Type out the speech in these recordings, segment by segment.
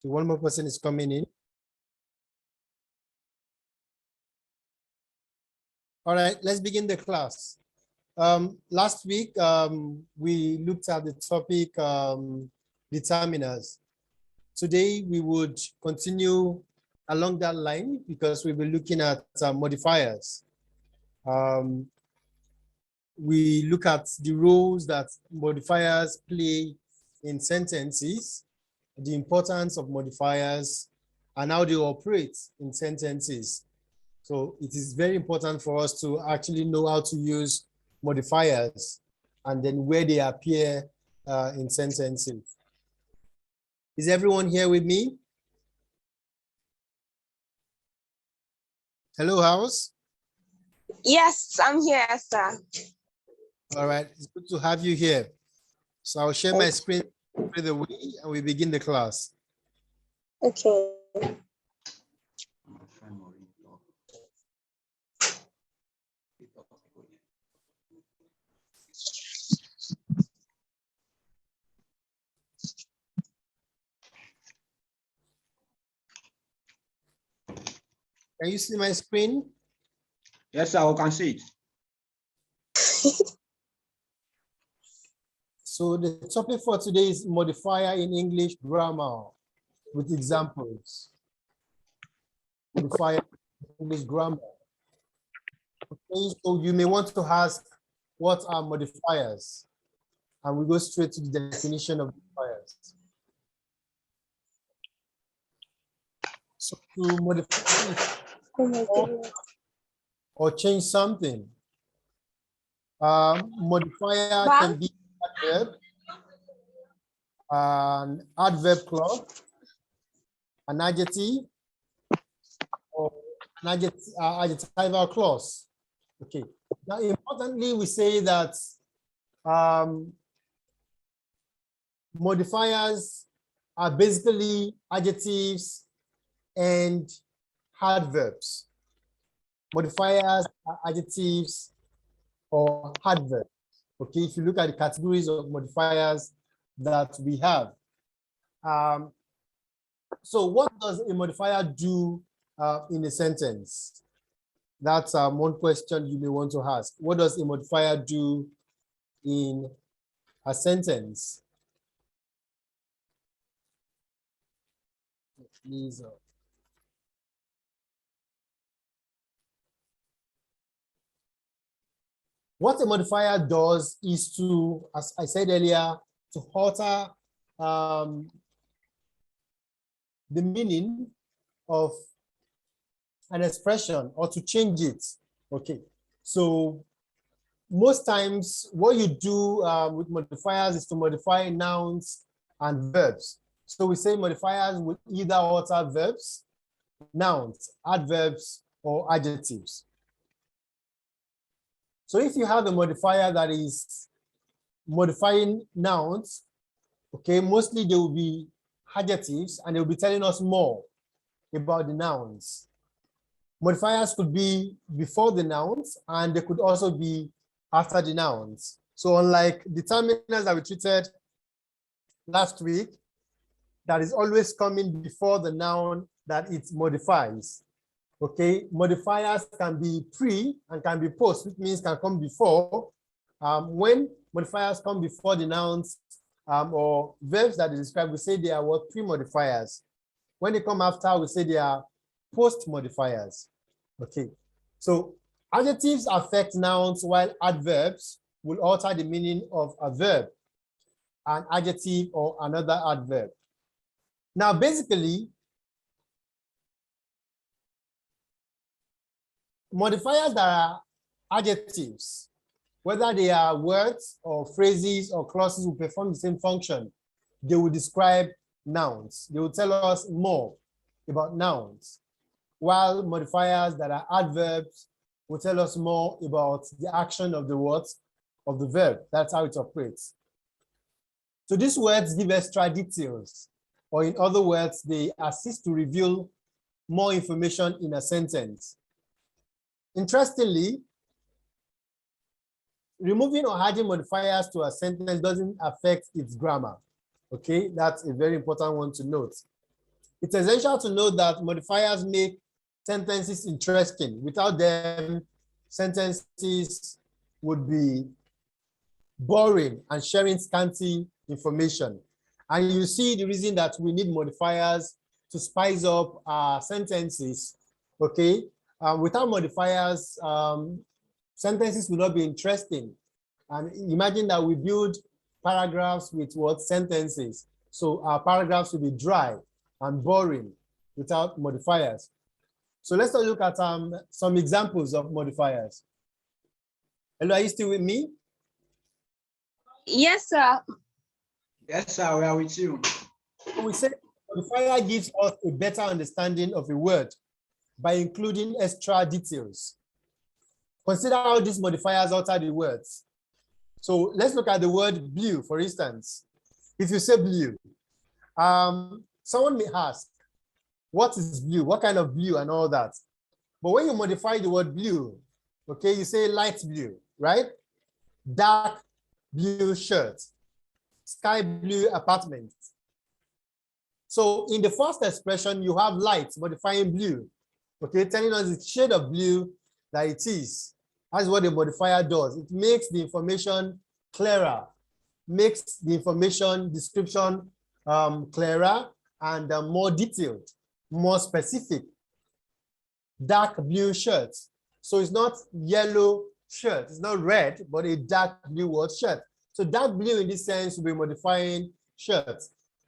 So one more person is coming in. All right, let's begin the class. Last week, we looked at the topic determiners. Today, we would continue along that line because we'll be looking at modifiers. We look at the roles that modifiers play in sentences, the importance of modifiers, and how they operate in sentences. So it is very important for us to actually know how to use modifiers and then where they appear in sentences. Is everyone here with me? Hello, house? Yes, I'm here, sir. All right, it's good to have you here. So I'll share my screen by the way, and we begin the class. Okay. Can you see my screen? Yes, sir, I can see it. So the topic for today is modifier in English grammar with examples. Modifier in English grammar. Okay, so you may want to ask, what are modifiers? And we go straight to the definition of modifiers. So to modify or change something, modifier can be adverb, an adverb clause, an adjective, or an adjectival clause. Okay. Now, importantly, we say that modifiers are basically adjectives and adverbs. Modifiers are adjectives or adverbs. Okay, if you look at the categories of modifiers that we have. So what does a modifier do in a sentence? That's one question you may want to ask. What does a modifier do in a sentence? Please. What a modifier does is to, as I said earlier, to alter the meaning of an expression or to change it. Okay, so most times what you do with modifiers is to modify nouns and verbs. So we say modifiers will either alter verbs, nouns, adverbs, or adjectives. So if you have a modifier that is modifying nouns, okay, mostly they will be adjectives and they will be telling us more about the nouns. Modifiers could be before the nouns and they could also be after the nouns. So unlike determiners that we treated last week, that is always coming before the noun that it modifies. Okay, modifiers can be pre and can be post, which means can come before. When modifiers come before the nouns or verbs that they describe, we say they are what? Pre-modifiers. When they come after, we say they are post-modifiers. Okay, so adjectives affect nouns while adverbs will alter the meaning of a verb, an adjective or another adverb. Now, basically, modifiers that are adjectives, whether they are words or phrases or clauses, will perform the same function. They will describe nouns. They will tell us more about nouns, while modifiers that are adverbs will tell us more about the action of the words of the verb. That's how it operates. So these words give extra details, or in other words, they assist to reveal more information in a sentence. Interestingly, removing or adding modifiers to a sentence doesn't affect its grammar. Okay, that's a very important one to note. It's essential to know that modifiers make sentences interesting. Without them, sentences would be boring and sharing scanty information. And you see the reason that we need modifiers to spice up our sentences, okay? Without modifiers, sentences will not be interesting. And imagine that we build paragraphs with what? Sentences. So our paragraphs will be dry and boring without modifiers. So let's look at some examples of modifiers. Hello, are you still with me? Yes, sir. Yes, sir, we are with you. We say modifier gives us a better understanding of a word by including extra details. Consider how these modifiers alter the words. So let's look at the word blue, for instance. If you say blue, someone may ask, what is blue? What kind of blue and all that? But when you modify the word blue, okay, you say light blue, right? Dark blue shirt, sky blue apartment. So in the first expression, you have light modifying blue, okay, telling us the shade of blue that it is. That's what the modifier does. It makes the information clearer, makes the information description clearer and more detailed, more specific. Dark blue shirt. So it's not yellow shirt, it's not red, but a dark blue word shirt. So dark blue in this sense will be modifying shirt,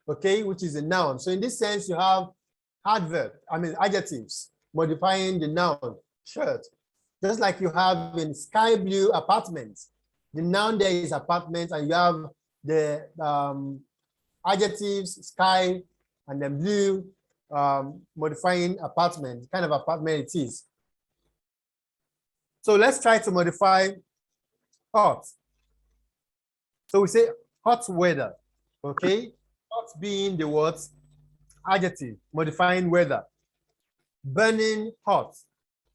okay, which is a noun. So in this sense, you have adjectives modifying the noun shirt. Just like you have in sky blue apartment. The noun there is apartment, and you have the adjectives sky and then blue modifying apartment, kind of apartment it is. So let's try to modify hot. So we say hot weather, okay? Hot being the word adjective, modifying weather. Burning hot,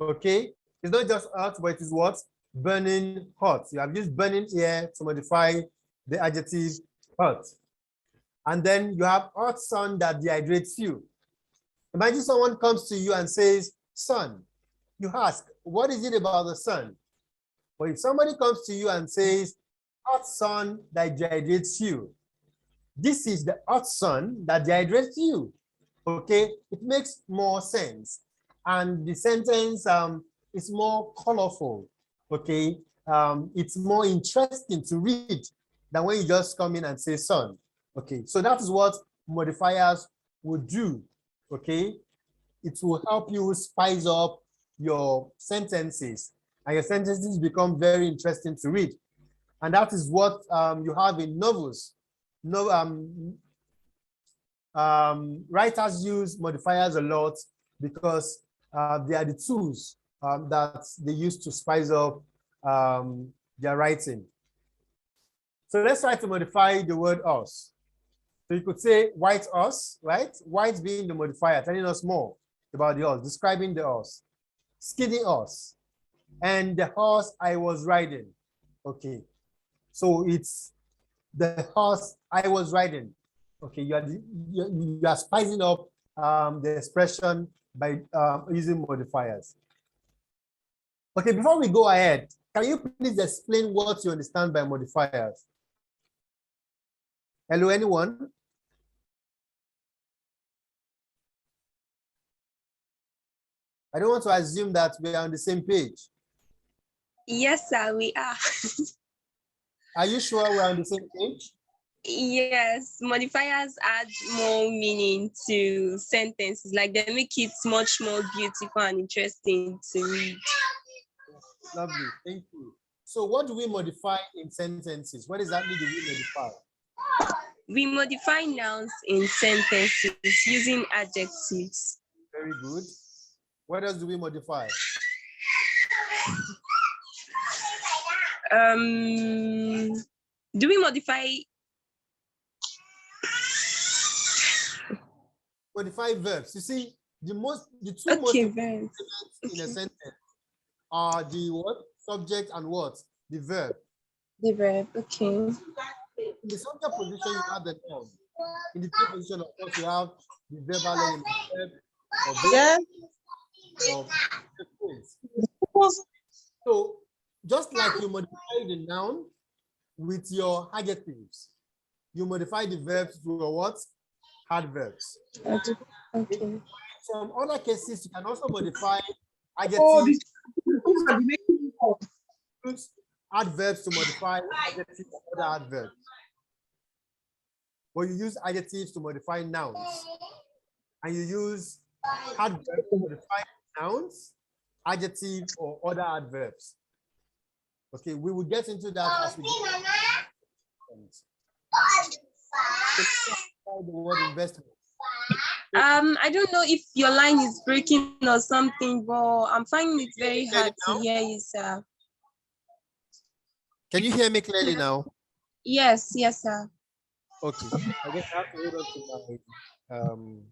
okay? It's not just hot, but it is what? Burning hot. You have used burning here to modify the adjective hot. And then you have hot sun that dehydrates you. Imagine someone comes to you and says, sun. You ask, what is it about the sun? But if somebody comes to you and says, hot sun that dehydrates you, this is the hot sun that dehydrates you. Okay, it makes more sense. And the sentence is more colorful. Okay, it's more interesting to read than when you just come in and say sun. Okay, so that is what modifiers would do. Okay, it will help you spice up your sentences, and your sentences become very interesting to read. And that is what you have in novels. Writers use modifiers a lot because they are the tools that they use to spice up their writing. So let's try to modify the word us. So you could say white us, right? White being the modifier, telling us more about the us, describing the us. Skinny us, and the horse I was riding. Okay, so it's the horse I was riding. Okay, you are spicing up the expression by using modifiers. Okay, before we go ahead, can you please explain what you understand by modifiers? Hello, anyone? I don't want to assume that we are on the same page. Yes, sir, we are. Are you sure we're on the same page? Yes, modifiers add more meaning to sentences, like they make it much more beautiful and interesting to read. Lovely, thank you. So what do we modify in sentences? What exactly do we modify? We modify nouns in sentences using adjectives. Very good. What else do we modify? Do we modify? Modify verbs. You see, the two most Verbs in a sentence are the what? Subject and what? The verb. The verb, okay. In the subject position, you have the noun. In the verb position, of course, you have the verbal element, verb, or Yeah. or phrase. So just like you modify the noun with your adjectives, you modify the verbs with your what? Adverbs. Okay. In some other cases, you can also modify Oh, adjectives, this will be making use adverbs to modify adjectives or other adverbs. But you use adjectives to modify nouns, and you use adverbs to modify nouns, adjectives, or other adverbs. Okay, we will get into that as we go. The word investment. I don't know if your line is breaking or something, but I'm finding it very hard to hear you, sir. Can you hear me clearly now? Yes, sir. Okay, I guess I have to hold on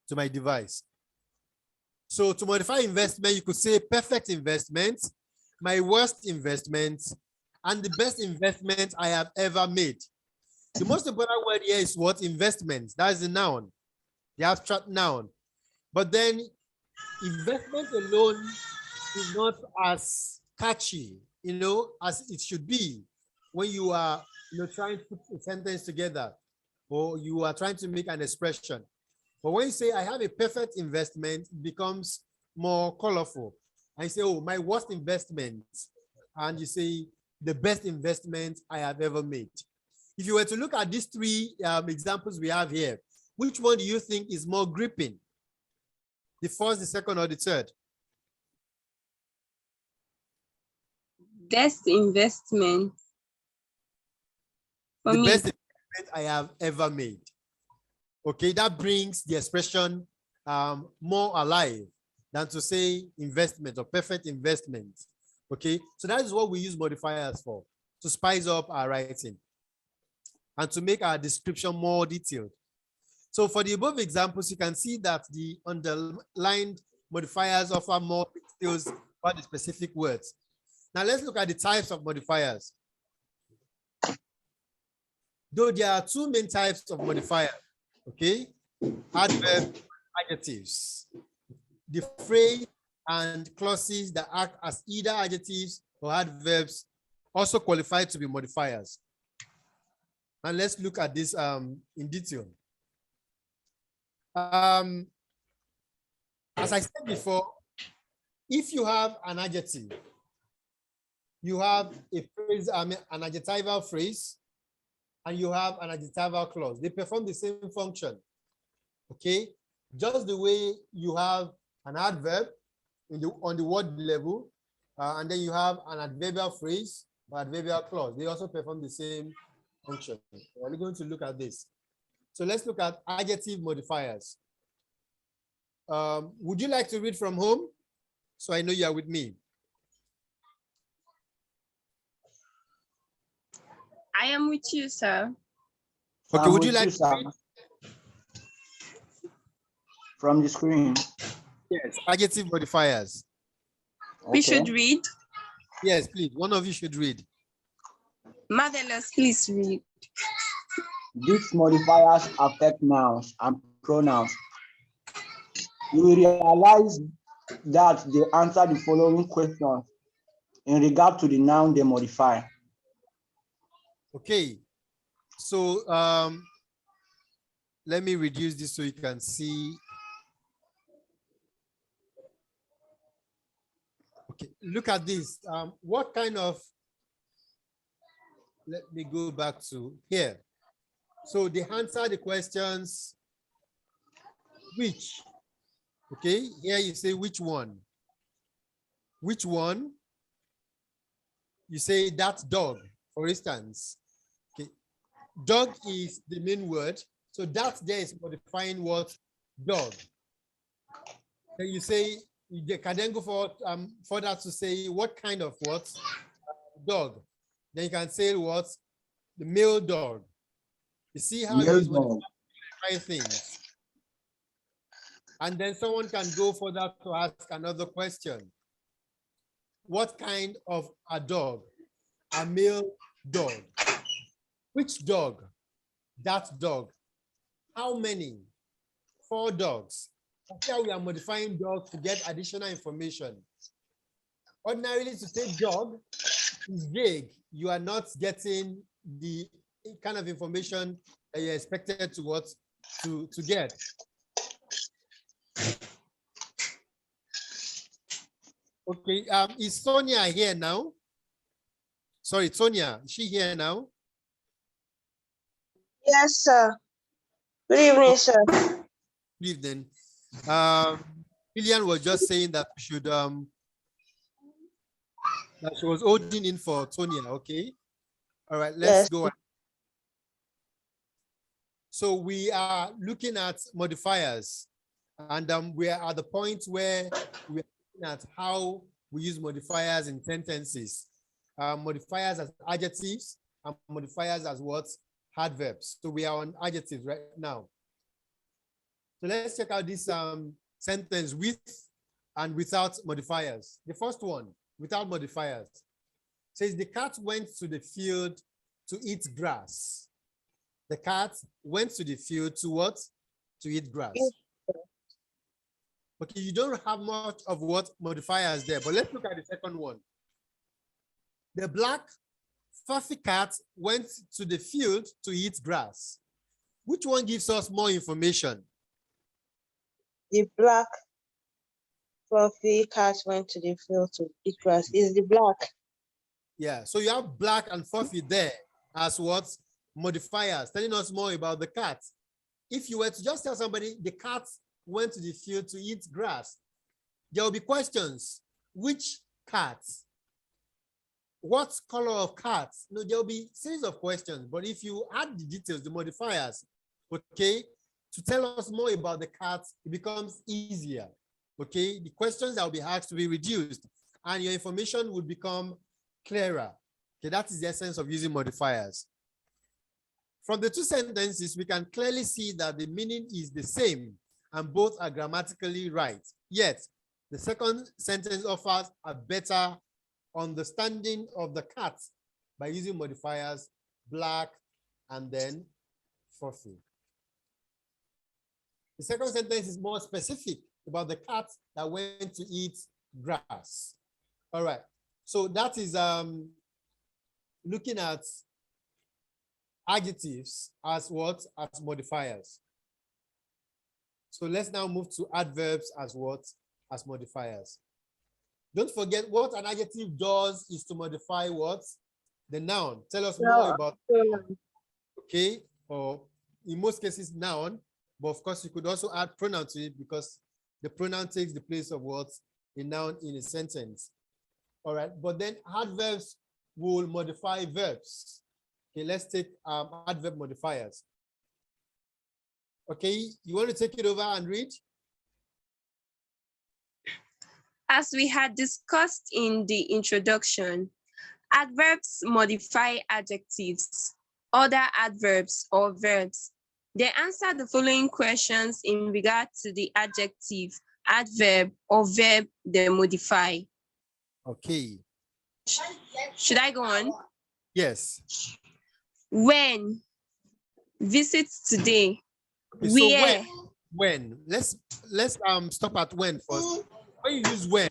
to my device. So to modify investment, you could say perfect investment, my worst investment, and the best investment I have ever made. The most important word here is what? Investment. That is the noun, the abstract noun. But then investment alone is not as catchy, as it should be when you are trying to put a sentence together, or you are trying to make an expression. But when you say I have a perfect investment, it becomes more colorful. I say, oh, my worst investment, and you say the best investment I have ever made. If you were to look at these three examples we have here, which one do you think is more gripping? The first, the second, or the third? Best investment. For the me. Best investment I have ever made. Okay, that brings the expression more alive than to say investment or perfect investment. Okay, so that is what we use modifiers for, to spice up our writing and to make our description more detailed. So for the above examples, you can see that the underlined modifiers offer more details about the specific words. Now let's look at the types of modifiers. Though there are two main types of modifiers, okay? Adverb, adjectives. The phrase and clauses that act as either adjectives or adverbs also qualify to be modifiers. And let's look at this in detail. As I said before, if you have an adjective, you have a phrase, an adjectival phrase, and you have an adjectival clause. They perform the same function, okay? Just the way you have an adverb on the word level, and then you have an adverbial phrase or adverbial clause. They also perform the same function. We're going to look at this. So let's look at adjective modifiers. Would you like to read from home? So I know you are with me. I am with you, sir. Okay, would you like to read from the screen? Yes, adjective modifiers. We should read. Yes, please. One of you should read. Marvelous, please read. These modifiers affect nouns and pronouns. You will realize that they answer the following questions in regard to the noun they modify. Okay, so let me reduce this so you can see. Okay, look at this. What kind of, let me go back to here. So they answer the questions, which, okay, here you say which one? Which one? You say that dog, for instance. Okay, dog is the main word. So that there is modifying what? Dog. Then you say, you can then go for further to say what kind of what? Dog. Then you can say what? The male dog. You see how you modify things. And then someone can go further to ask another question. What kind of a dog? A male dog. Which dog? That dog. How many? 4 dogs. Here we are modifying dog to get additional information. Ordinarily, to say dog is vague. You are not getting the kind of information that you're expected to get. Okay, is Sonia here now? Sorry, Sonia, is she here now? Yes, sir. Good evening, sir. Good evening. Lillian was just saying that we should that she was holding in for Sonia. Okay. All right, let's go on. So we are looking at modifiers, and we are at the point where we are looking at how we use modifiers in sentences. Modifiers as adjectives and modifiers as what? Adverbs. So we are on adjectives right now. So let's check out this sentence with and without modifiers. The first one, without modifiers, says the cat went to the field to eat grass. The cat went to the field to what? To eat grass. Okay, you don't have much of what modifiers there, but let's look at the second one. The black fluffy cat went to the field to eat grass. Which one gives us more information? The black fluffy cat went to the field to eat grass. Is the black? Yeah, so you have black and fluffy there as what? Modifiers, telling us more about the cat. If you were to just tell somebody the cat went to the field to eat grass, there will be questions. Which cat? What color of cat? No, there will be a series of questions. But if you add the details, the modifiers, okay, to tell us more about the cat, it becomes easier. Okay, the questions that will be asked to be reduced, and your information will become clearer. Okay, that is the essence of using modifiers. From the 2 sentences, we can clearly see that the meaning is the same and both are grammatically right. Yet, the second sentence offers a better understanding of the cat by using modifiers black and then fluffy. The second sentence is more specific about the cat that went to eat grass. All right, so that is looking at adjectives as what? As modifiers. So let's now move to adverbs as what? As modifiers. Don't forget what an adjective does is to modify what? The noun. Tell us more about it. Okay, or in most cases noun, but of course you could also add pronoun to it because the pronoun takes the place of what? A noun in a sentence. All right, but then adverbs will modify verbs. Okay, let's take adverb modifiers. Okay, you want to take it over and read? As we had discussed in the introduction, adverbs modify adjectives, other adverbs or verbs. They answer the following questions in regard to the adjective, adverb, or verb they modify. Okay. Should I go on? Yes. When, visit today, Okay, where. so when? Let's stop at when first. When you use when,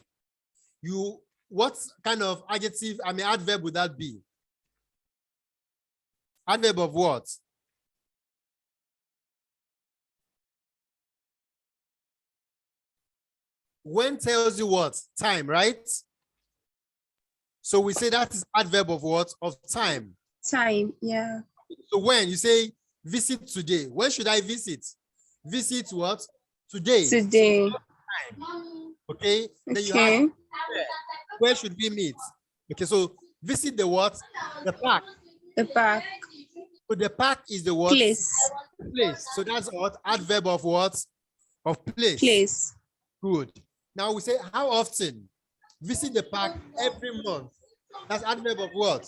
what kind of adjective, adverb would that be? Adverb of what? When tells you what? Time, right? So we say that is adverb of what? Of time. Time, yeah. So when you say visit today, when should I visit? Visit what? Today. Today. Okay. Then you Okay. ask, where should we meet? Okay, so visit the what? The park. The park. So the park is the what? Place. Place. So that's what? Adverb of what? Of place. Place. Good. Now we say how often? Visit the park every month. That's adverb of what?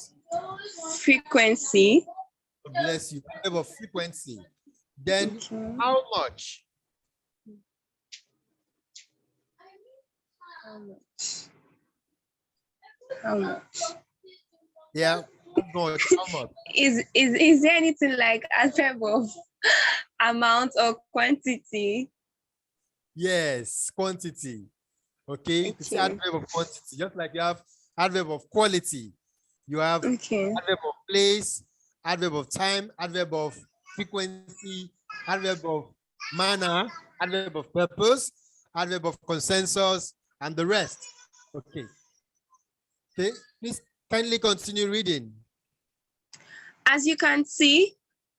Frequency. God bless you. Adverb of frequency. Then Okay. how much? How much? Yeah. How much? How much? Is there anything like adverb of Amount or quantity. Yes, quantity. Okay, it's Okay. adverb of quantity, just like you have adverb of quality. You have Okay. adverb of place, adverb of time, adverb of frequency, adverb of manner, adverb of purpose, adverb of consensus, and the rest. Okay. Okay, please kindly continue reading. As you can see,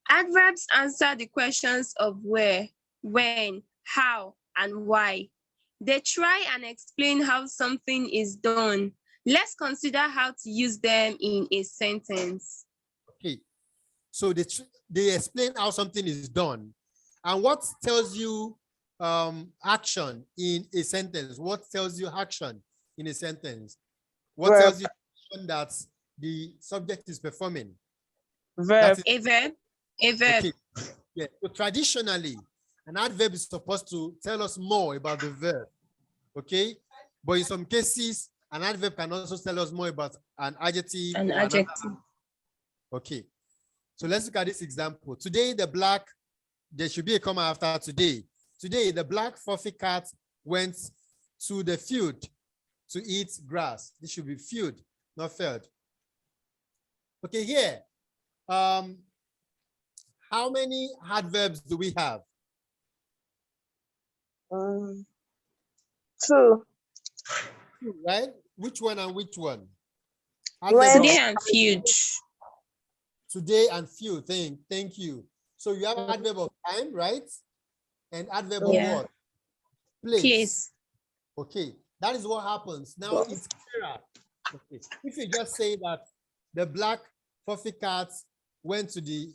adverbs answer the questions of where, when, how, and why. They try and explain how something is done. Let's consider how to use them in a sentence. Okay, so they explain how something is done. And what tells you action in a sentence? What tells you action in a sentence? What Verb. tells you that the subject is performing? Verb. A verb. A verb. Okay. Yeah. So traditionally, an adverb is supposed to tell us more about the verb. Okay. But in some cases, an adverb can also tell us more about an adjective. An or adjective. Okay. So let's look at this example. Today, the black, there should be a comma after today. Today, the black fluffy cat went to the field to eat grass. This should be field, not field. Okay, here. How many adverbs do we have? 2. Right? Which one and which one? When. Today and field. Today and few. Thank you. So you have adverb of time, right? And adverb of Yeah. what? Place. Place. Okay, that is what happens. Now it's clearer. Okay. If you just say that the black fluffy cat went to the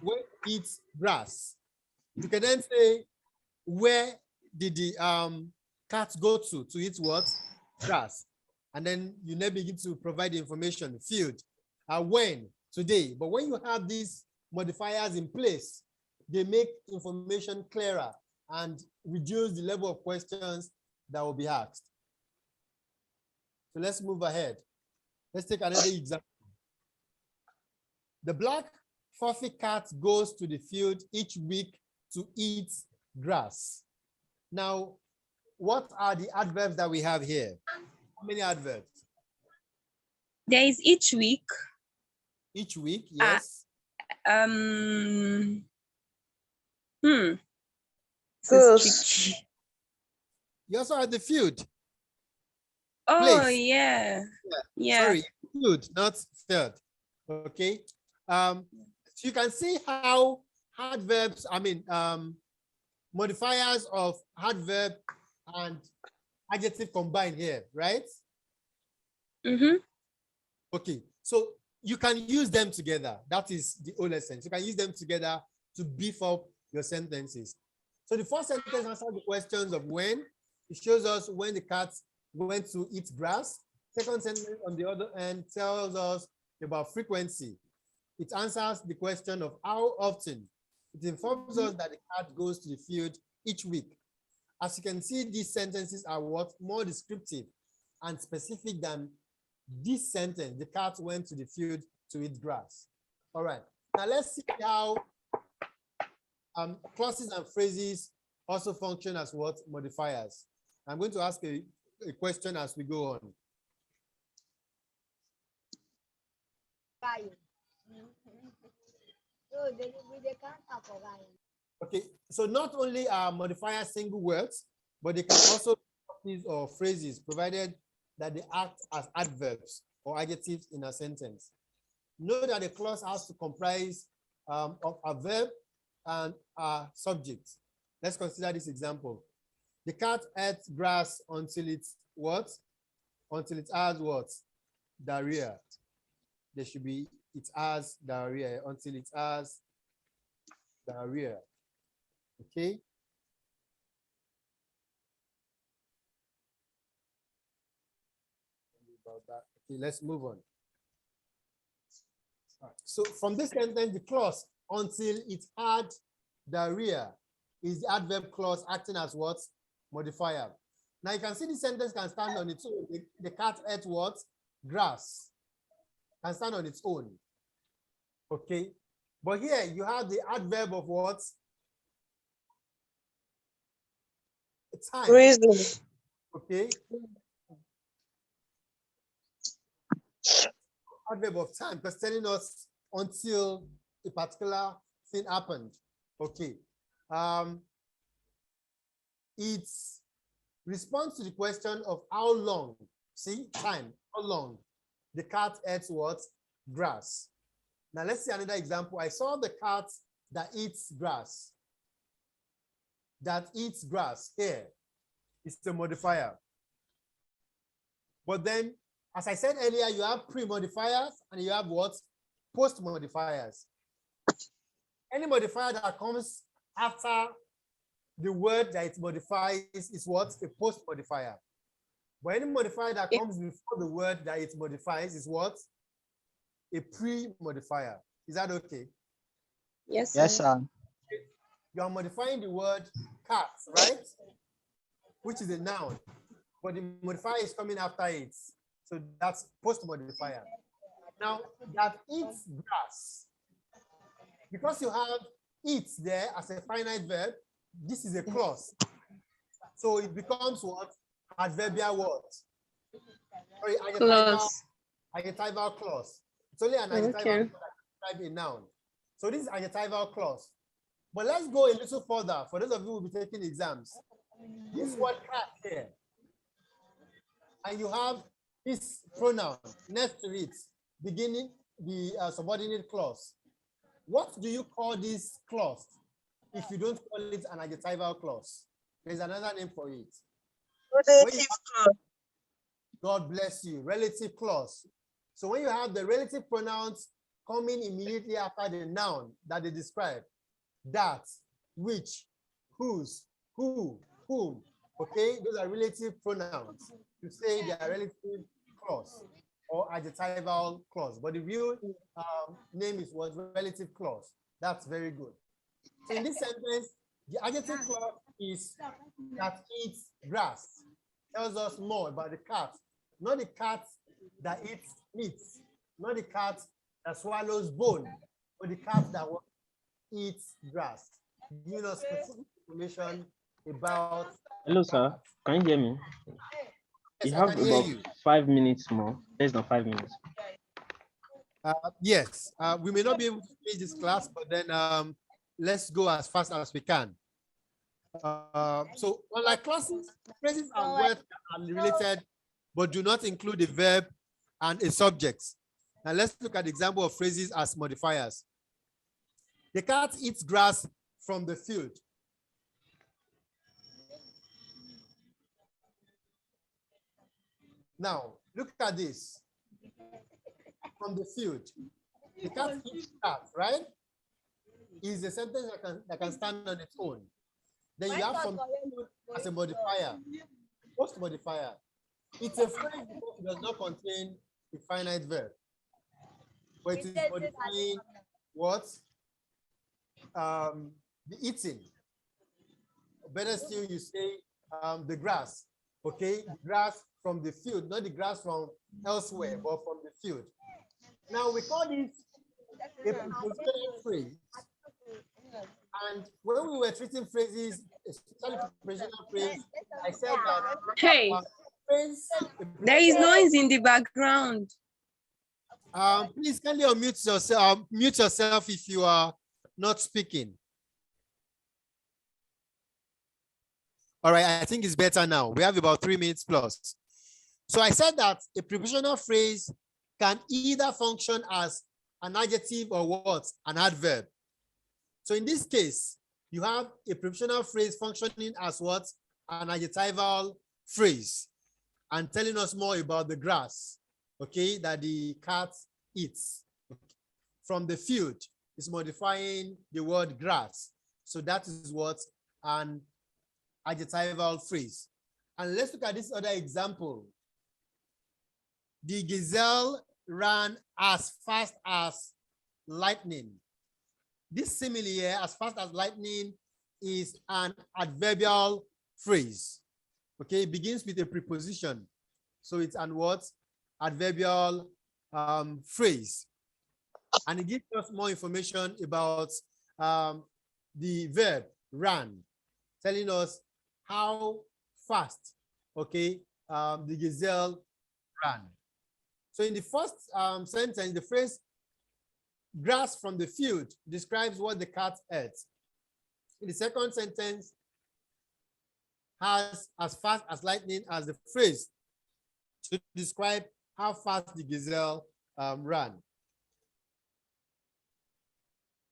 went to eat grass, you can then say, where did the cat go to eat what? Grass. And then you then begin to provide the information, field, when, today. But when you have these modifiers in place, they make information clearer and reduce the level of questions that will be asked. So let's move ahead. Let's take another example. The black fluffy cat goes to the field each week to eat grass. Now, what are the adverbs that we have here? How many adverbs? There is each week. Each week, yes. Goes. You also have the field. Oh, Place. yeah. Yeah. Sorry, field, not field. Okay. So you can see how adverbs, modifiers of adverb and adjective combine here, right? Mm-hmm. Okay, so you can use them together. That is the whole essence. You can use them together to beef up your sentences. So the first sentence answers the questions of when. It shows us when the cat went to eat grass. Second sentence, on the other hand, tells us about frequency. It answers the question of how often. It informs us that the cat goes to the field each week. As you can see, these sentences are what? More descriptive and specific than this sentence. The cat went to the field to eat grass. All right. Now let's see how clauses and phrases also function as what? Modifiers. I'm going to ask a question as we go on. Okay, so not only are modifiers single words, but they can also be clauses or phrases, provided that they act as adverbs or adjectives in a sentence. Note that the clause has to comprise of a verb and a subject. Let's consider this example. The cat ate grass until it's what? Until it has what? Diarrhea. There should be it has diarrhea until it has diarrhea. Okay. About that. Okay, let's move on. All right. So from this sentence, the clause until it had diarrhea is the adverb clause acting as what? Modifier. Now you can see the sentence can stand on its own. The cat ate what? Grass. Can stand on its own. Okay. But here you have the adverb of what? Time. Reason. Okay. Adverb of time, because telling us until a particular thing happened. Okay. It responds to the question of how long. See, time, how long the cat ate what? Grass. Now let's see another example. I saw the cat that eats grass. That eats grass here. It's the modifier. But then, as I said earlier, you have pre-modifiers and you have what? Post-modifiers. Any modifier that comes after the word that it modifies is what? A post-modifier. But any modifier that comes before the word that it modifies is what? A pre-modifier. Is that okay? Yes, sir. Yes, sir. You are modifying the word cat, right? Which is a noun, but the modifier is coming after it. So that's post-modifier. Now, that eats grass. Because you have eats there as a finite verb, this is a clause. So it becomes what? Adverbial word. Sorry, adjectival clause. It's only an adjectival clause that describes a noun. So this is adjectival clause. But let's go a little further for those of you who will be taking exams. This word cat here. And you have this pronoun next to it, beginning the subordinate clause. What do you call this clause if you don't call it an adjectival clause? There's another name for it. Relative clause. God bless you. Relative clause. So when you have the relative pronouns coming immediately after the noun that they describe, that, which, whose, who, whom, okay, those are relative pronouns. You say they are relative clause or adjectival clause, but the real name is what? Relative clause. That's very good. So in this sentence, the adjective clause is that eats grass. Tells us more about the cat, not the cat that eats meat, not the cat that swallows bone, but the cat that eats grass. Giving us specific information about. Hello, sir. Can you hear me? Yes, You I have can hear about you. 5 minutes more. Less than 5 minutes. Yes, we may not be able to finish this class, but then let's go as fast as we can. So, unlike classes, phrases and words are related, but do not include a verb and a subject. Now, let's look at the example of phrases as modifiers. The cat eats grass from the field. Now, look at this. From the field. The cat eats grass, right? Is a sentence that can stand on its own. Then you have from the field as a modifier, post modifier. It's a phrase because it does not contain a finite verb, but it is modifying what? The eating. Better still, you say the grass. Okay, the grass from the field, not the grass from elsewhere, but from the field. Now we call this a prepositional phrase. And when we were treating phrases, especially prepositional phrase, I said that Hey, phrase, there is noise in the background. please kindly unmute yourself. Mute yourself if you are not speaking. All right, I think it's better now. We have about 3 minutes plus. So I said that a prepositional phrase can either function as an adjective or what? An adverb. So in this case, you have a prepositional phrase functioning as what? An adjectival phrase and telling us more about the grass, okay, that the cat eats. From the field is modifying the word grass. So that is what? An adjectival phrase. And let's look at this other example. The gazelle ran as fast as lightning. This simile here, as fast as lightning, is an adverbial phrase. Okay, it begins with a preposition. So it's an what? Adverbial phrase. And it gives us more information about the verb ran, telling us how fast, okay, the gazelle ran. So in the first sentence, the phrase grass from the field describes what the cat ate. In the second sentence, has as fast as lightning as the phrase to describe how fast the gazelle ran.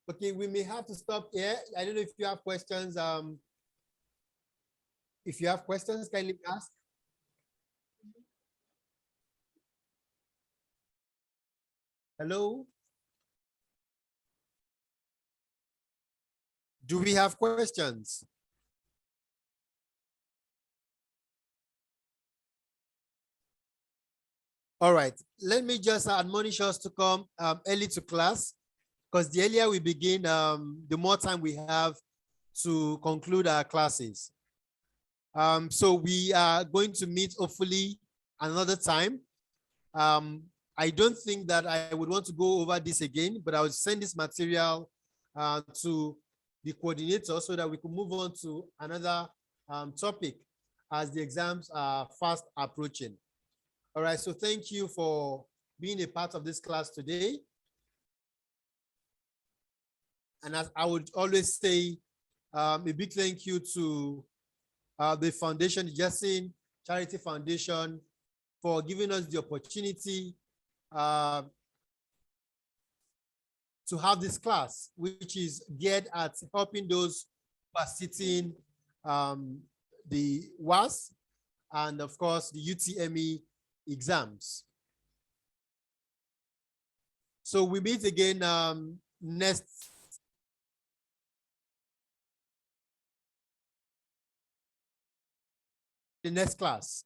Okay, we may have to stop here. I don't know if you have questions. If you have questions, kindly ask. Hello? Do we have questions? All right, let me just admonish us to come early to class, because the earlier we begin, the more time we have to conclude our classes. So we are going to meet hopefully another time. I don't think that I would want to go over this again, but I will send this material to the coordinator so that we can move on to another topic as the exams are fast approaching. All right, so thank you for being a part of this class today. And as I would always say, a big thank you to the foundation, the Jason Charity Foundation, for giving us the opportunity to have this class, which is geared at helping those who are sitting the WASSCE and of course the UTME exams. So we meet again the next class.